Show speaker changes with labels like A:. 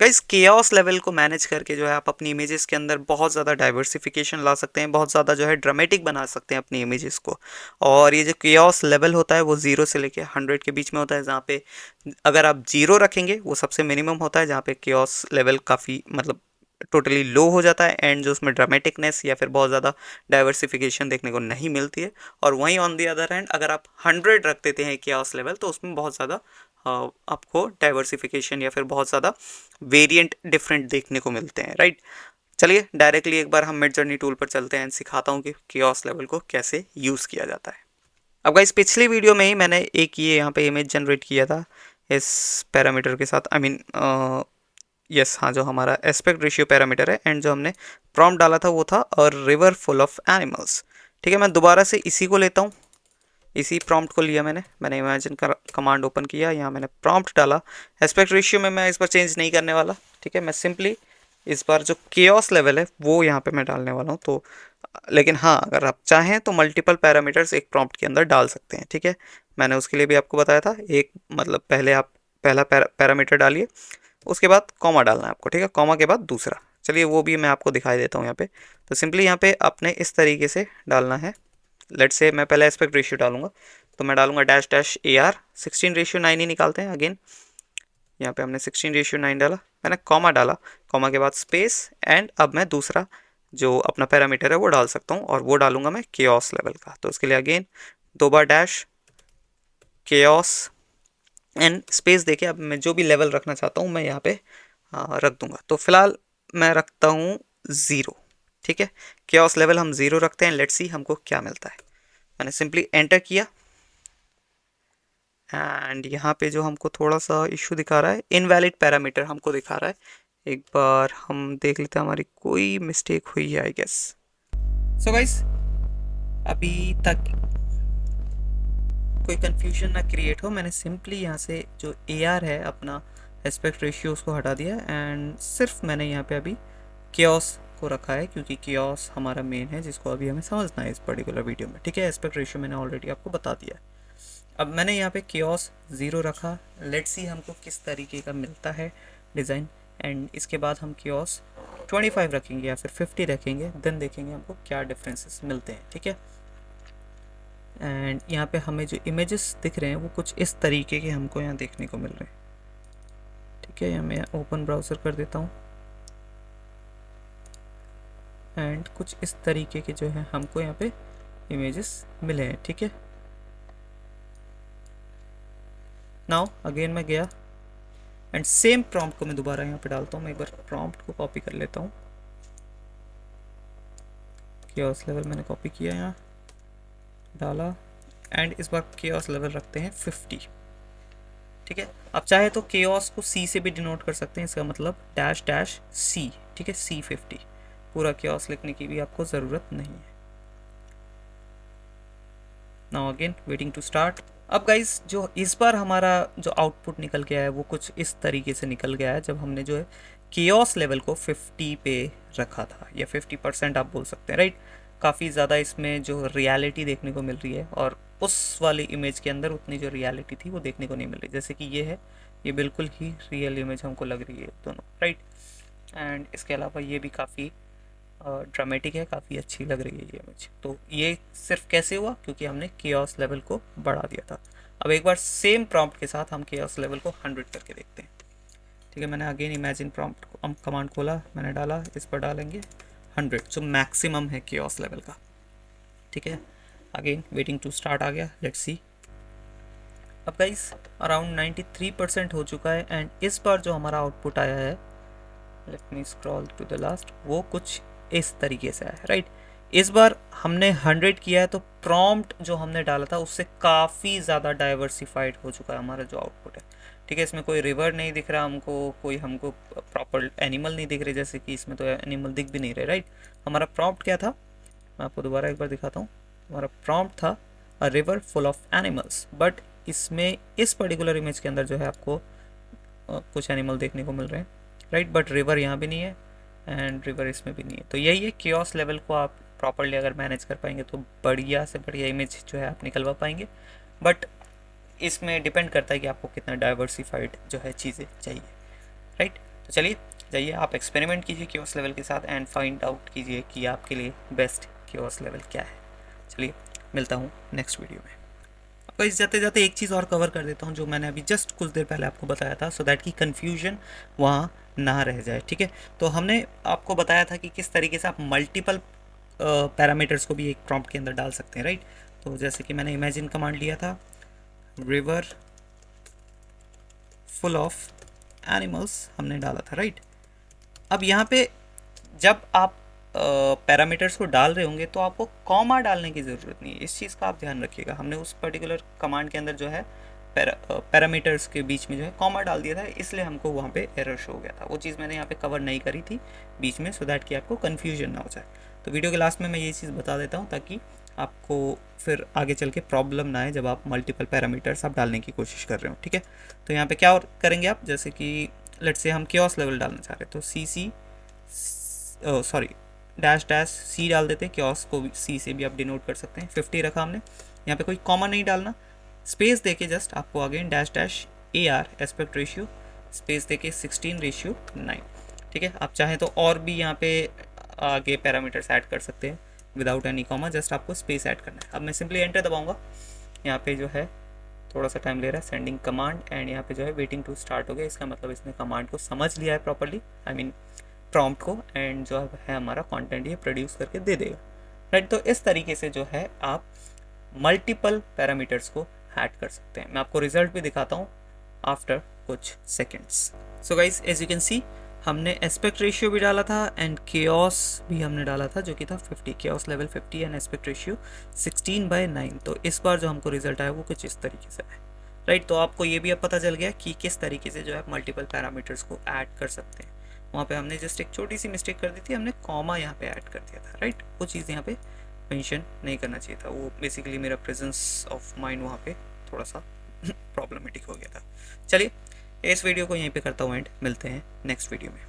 A: Guys chaos level को manage करके जो है आप अपनी इमेजेस के अंदर बहुत ज़्यादा डाइवर्सिफिकेशन ला सकते हैं, बहुत ज़्यादा जो है ड्रामेटिक बना सकते हैं अपनी इमेजेस को। और ये जो केओस लेवल होता है वो 0 से लेके 100 के बीच में होता है, जहाँ पे अगर आप 0 रखेंगे वो सबसे मिनिमम होता है, जहाँ पे केओस लेवल काफ़ी मतलब टोटली लो हो जाता है एंड जो उसमें ड्रामेटिकनेस या फिर बहुत ज़्यादा डाइवर्सिफिकेशन देखने को नहीं मिलती है। और वहीं ऑन दी अदर हैंड अगर आप 100 रख देते हैं केओस लेवल तो उसमें बहुत ज़्यादा आपको डाइवर्सिफिकेशन या फिर बहुत ज़्यादा वेरिएंट डिफरेंट देखने को मिलते हैं, राइट। चलिए डायरेक्टली एक बार हम मिड जर्नी टूल पर चलते हैं, सिखाता हूँ कि केओस लेवल को कैसे यूज़ किया जाता है। अब गाइस पिछली वीडियो में ही मैंने एक ये यहाँ पे इमेज जनरेट किया था इस पैरामीटर के साथ, आई मीन यस हाँ, जो हमारा एस्पेक्ट रेशियो पैरामीटर है एंड जो हमने प्रॉम्प्ट डाला था वो था a river full of animals. ठीक है, मैं दोबारा से इसी को लेता हूँ, इसी प्रॉम्प्ट को लिया मैंने इमेजिन का कमांड ओपन किया, यहाँ मैंने प्रॉम्प्ट डाला। एस्पेक्ट रेशियो में मैं इस बार चेंज नहीं करने वाला, ठीक है। मैं सिंपली इस बार जो केओस लेवल है वो यहाँ पे मैं डालने वाला हूँ। तो लेकिन हाँ, अगर आप चाहें तो मल्टीपल पैरामीटर्स एक प्रॉम्प्ट के अंदर डाल सकते हैं, ठीक है। मैंने उसके लिए भी आपको बताया था, एक मतलब पहले आप पहला पैरामीटर डालिए, उसके बाद कॉमा डालना है आपको, ठीक है, कॉमा के बाद दूसरा। चलिए वो भी मैं आपको दिखाई देता हूँ यहाँ पे। तो सिंपली यहाँ पे आपने इस तरीके से डालना है। लेट से मैं पहले एस्पेक्ट रेशियो डालूंगा, तो मैं डालूंगा डैश डैश ए आर 16:9 ही निकालते हैं। अगेन यहाँ पे हमने 16:9 डाला, मैंने कॉमा डाला, कॉमा के बाद स्पेस एंड अब मैं दूसरा जो अपना पैरामीटर है वो डाल सकता हूँ और वो डालूंगा मैं केओस लेवल का। तो उसके लिए again 2 bar dash chaos and space देके अब मैं जो भी लेवल रखना चाहता हूँ मैं यहाँ पे रख दूंगा। तो फिलहाल मैं रखता हूँ 0, ठीक है। केओस लेवल हम 0 रखते हैं, लेट्स सी हमको क्या मिलता है। मैंने सिंपली एंटर किया एंड यहाँ पे जो हमको थोड़ा सा इशू दिखा रहा है, इनवैलिड पैरामीटर हमको दिखा रहा है। एक बार हम देख लेते हैं हमारी कोई मिस्टेक हुई है आई गेस। सो गाइस अभी तक कोई कंफ्यूजन ना क्रिएट हो, मैंने सिंपली यहाँ से जो ए आर है अपना एस्पेक्ट रेशियो उसको हटा दिया एंड सिर्फ मैंने यहाँ पे अभी केओस को रखा है, क्योंकि केओस हमारा मेन है जिसको अभी हमें समझना है इस पर्टिकुलर वीडियो में, ठीक है। एस्पेक्ट रेशियो मैंने ऑलरेडी आपको बता दिया है। अब मैंने यहाँ पे केओस 0 रखा, लेट्स सी हमको किस तरीके का मिलता है डिज़ाइन। एंड इसके बाद हम केओस 25 रखेंगे या फिर 50 रखेंगे, देन देखेंगे हमको क्या डिफरेंसेस मिलते हैं, ठीक है। एंड यहाँ पे हमें जो इमेजेस दिख रहे हैं वो कुछ इस तरीके के हमको यहाँ देखने को मिल रहे हैं, ठीक है। यहाँ मैं ओपन ब्राउज़र कर देता हूँ एंड कुछ इस तरीके के जो है हमको यहाँ पे इमेजेस मिले हैं, ठीक है। नाउ अगेन मैं गया एंड सेम प्रॉम्प्ट को मैं दोबारा यहाँ पे डालता हूँ। मैं एक बार प्रॉम्प्ट को कॉपी कर लेता हूँ, केओस लेवल मैंने कॉपी किया, यहाँ डाला एंड इस बार केओस लेवल रखते हैं 50, ठीक है। आप चाहे तो केओस को सी से भी डिनोट कर सकते हैं, इसका मतलब डैश डैश सी, ठीक है, C50। पूरा केओस लिखने की भी आपको ज़रूरत नहीं है। Now again waiting to start. अब गाइस जो इस बार हमारा जो आउटपुट निकल के आया है वो कुछ इस तरीके से निकल गया है, जब हमने जो है केओस लेवल को 50 पे रखा था, या 50% आप बोल सकते हैं, राइट। काफ़ी ज़्यादा इसमें जो रियलिटी देखने को मिल रही है और उस वाली इमेज के अंदर उतनी जो रियलिटी थी वो देखने को नहीं मिल रही। जैसे कि ये है, ये बिल्कुल ही रियल इमेज हमको लग रही है दोनों, राइट। एंड इसके अलावा ये भी काफ़ी ड्रामेटिक है, काफ़ी अच्छी लग रही है ये इमेज। तो ये सिर्फ कैसे हुआ, क्योंकि हमने केओस लेवल को बढ़ा दिया था। अब एक बार सेम प्रॉम्प्ट के साथ हम केओस लेवल को 100 करके देखते हैं, ठीक है। मैंने अगेन इमेजिन प्रॉम्प्ट को कमांड खोला, मैंने डाला, इस पर डालेंगे 100 जो मैक्सिमम है केओस लेवल का, ठीक है। अगेन वेटिंग टू स्टार्ट आ गया, लेट्स सी। अब गाइस अराउंड 93% हो चुका है एंड इस बार जो हमारा आउटपुट आया है, let me scroll to the last, वो कुछ इस तरीके से आया है, राइट। इस बार हमने 100 किया है तो प्रॉम्प्ट जो हमने डाला था उससे काफ़ी ज़्यादा डाइवर्सिफाइड हो चुका है हमारा जो आउटपुट है, ठीक है। इसमें कोई रिवर नहीं दिख रहा हमको, कोई हमको प्रॉपर एनिमल नहीं दिख रहे, जैसे कि इसमें तो एनिमल दिख भी नहीं रहे, राइट। हमारा प्रॉम्प्ट क्या था, मैं आपको दोबारा एक बार दिखाता हूँ। हमारा प्रॉम्प्ट था a river full of animals, but इसमें इस पर्टिकुलर इमेज के अंदर जो है आपको कुछ एनिमल देखने को मिल रहे हैं, राइट। बट रिवर यहाँ भी नहीं है एंड रिवर इसमें भी नहीं है। तो यही है, केओस लेवल को आप प्रॉपरली अगर मैनेज कर पाएंगे तो बढ़िया से बढ़िया इमेज जो है आप निकलवा पाएंगे। बट इसमें डिपेंड करता है कि आपको कितना डाइवर्सिफाइड जो है चीज़ें चाहिए, राइट। तो चलिए जाइए आप एक्सपेरिमेंट कीजिए क्योस लेवल के साथ एंड फाइंड आउट कीजिए कि आपके लिए बेस्ट क्योस लेवल क्या है। चलिए मिलता हूँ नेक्स्ट वीडियो में। आपको इस जाते जाते एक चीज़ और कवर कर देता हूँ जो मैंने अभी जस्ट कुछ देर पहले आपको बताया था, सो दैट कि कन्फ्यूजन वहाँ ना रह जाए। ठीक है, तो हमने आपको बताया था कि किस तरीके से आप मल्टीपल पैरामीटर्स को भी एक प्रॉम्प्ट के अंदर डाल सकते हैं, राइट। तो जैसे कि मैंने इमेजिन कमांड लिया था, रिवर फुल ऑफ एनिमल्स हमने डाला था, राइट। अब यहाँ पे जब आप पैरामीटर्स को डाल रहे होंगे तो आपको कॉमा डालने की ज़रूरत नहीं है, इस चीज़ का आप ध्यान रखिएगा। हमने उस पर्टिकुलर कमांड के अंदर जो है पैरामीटर्स के बीच में जो है कॉमा डाल दिया था, इसलिए हमको वहाँ पे एरर शो हो गया था। वो चीज़ मैंने यहाँ पे कवर नहीं करी थी बीच में, सो दैट कि आपको कन्फ्यूजन ना हो जाए। तो वीडियो के लास्ट में मैं ये चीज़ बता देता हूँ ताकि आपको फिर आगे चल के प्रॉब्लम ना आए जब आप मल्टीपल पैरामीटर्स आप डालने की कोशिश कर रहे हो। ठीक है, तो यहाँ पे क्या और करेंगे आप, जैसे कि लेट्स से हम क्योस लेवल डालना चाह रहे हैं तो सी सॉरी डैश डैश सी डाल देते हैं, क्योस को भी सी से भी आप डिनोट कर सकते हैं। 50 रखा हमने, यहाँ पे कोई कॉमा नहीं डालना, स्पेस देके जस्ट आपको again dash dash AR aspect ratio space देके 16:9। ठीक है, आप चाहें तो और भी यहाँ पे आगे पैरामीटर्स ऐड कर सकते हैं विदाउट एनी कॉमा, जस्ट आपको स्पेस ऐड करना है। अब मैं सिंपली एंटर दबाऊंगा, यहाँ पे जो है थोड़ा सा टाइम ले रहा है, सेंडिंग कमांड एंड यहाँ पे जो है वेटिंग टू स्टार्ट हो गया। इसका मतलब इसने कमांड को समझ लिया है प्रॉपर्ली, आई मीन प्रॉम्प्ट को, एंड जो है हमारा कंटेंट ये प्रोड्यूस करके दे देगा, राइट। तो इस तरीके से जो है आप मल्टीपल पैरामीटर्स को ऐड कर सकते हैं। मैं आपको रिजल्ट भी दिखाता हूँ आफ्टर कुछ seconds. So guys as you can see हमने एस्पेक्ट रेशियो भी डाला था एंड केओस भी हमने डाला था जो कि था 50, chaos level 50 and aspect ratio 16/9। तो इस बार जो हमको रिजल्ट आया वो कुछ इस तरीके से है, राइट। तो आपको ये भी अब पता चल गया कि किस तरीके से जो है मल्टीपल पैरामीटर्स को ऐड कर सकते हैं। वहाँ पे हमने जस्ट एक छोटी सी मिस्टेक कर दी थी, हमने कॉमा यहाँ पे ऐड कर दिया था, राइट। वो चीज़ यहाँ पे मेंशन नहीं करना चाहिए था, वो बेसिकली मेरा प्रेजेंस ऑफ माइंड वहाँ पे थोड़ा सा प्रॉब्लमेटिक हो गया था। चलिए इस वीडियो को यहीं पे करता हूँ एंड मिलते हैं नेक्स्ट वीडियो में।